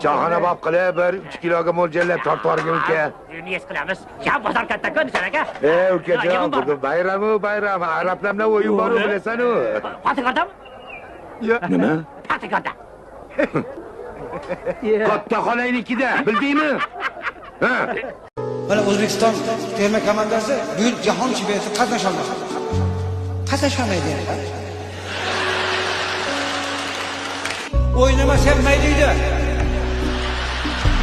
choyxona bob qilib, bir 3 kiloga mo'ljallab tortib yuborgin uka. Niyat qilamiz. Ya bozor katta-ku, Nishon aka. Ukajon, bugun bayram, arablarga o'yin bor, bilasan-ku. Patigordami? Nima? Patigorda. Katta xolaynikida, bildingmi? Ha. Mana O'zbekiston terma komandasi bu yil jahon chempionatida qatnasholmaydi. Qatnasholmaydi. O'ynamasa ham maylida.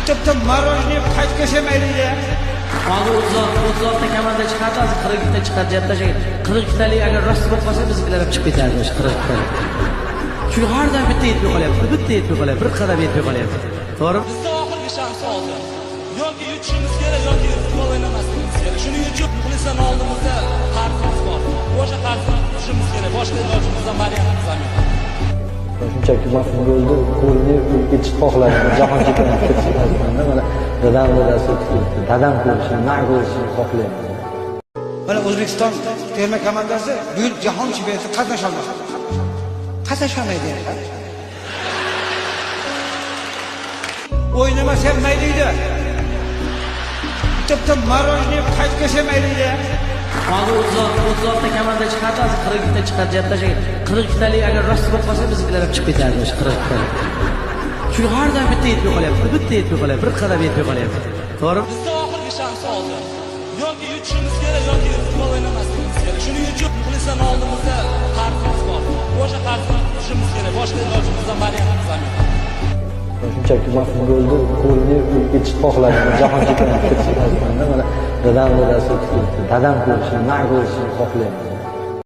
Bitta marojniy qaytgasa maylida. Hozir 36 ta komanda chiqadi, hozir 40 ta chiqadi. Jattasha 40 talik agar rost bo'lib qolsa bizlar ham chiqib ketadi o'sha 40 ta. Chunki har doim bitta yetib qolyapti, bir qadam yetib qolyapti. To'g'rimi? Bizda oxirgi shans hozir. Yoki yutishimiz kerak, yoki futbol o'ynamasligimiz kerak. Shuning uchun muxlislar oldimizda qarzimiz bor. O'sha qarzni tutishimiz kerak. Boshqa ilojimizdan variantimiz ham yo'q. Shunchaki mafhum bo'ldi, ko'rinib ketishni xohladim. Jahon chempionatiga ketishni mana dadam ko'rishni, man ko'rishni xohlayapman. Mana O'zbekiston terma komandasi bu yil jahon chempionatida qatnasholmaydi. Qatnasholmaydi. O'ynamasa ham maylida. Bitta marojniy qaytgasa maylida. Hozir 36 ta komanda chiqadi, hozir 40 ta chiqadi. Jattasha 40 talik agar rost bo'lib qolsa bizlar ham chiqib ketadi o'sha 40 ta. Chunki har doim bitta yetib qolyapti, bir qadam yetib qolyapti. To'g'rimi? Bizda oxirgi shans hozir. Yoki yutishimiz kerak, yoki futbol o'ynamasligimiz kerak. Shuning uchun muxlislar oldimizda qarzimiz bor. O'sha qarzni tutishimiz kerak. Boshqa ilojimizdan variantimiz ham yo'q. Shunchaki mafhum bo'ldi, ko'rinib ketishni xohladim. Jahon chempionatiga ketishni mana dadam ko'rishni, man ko'rishni xohlayapman.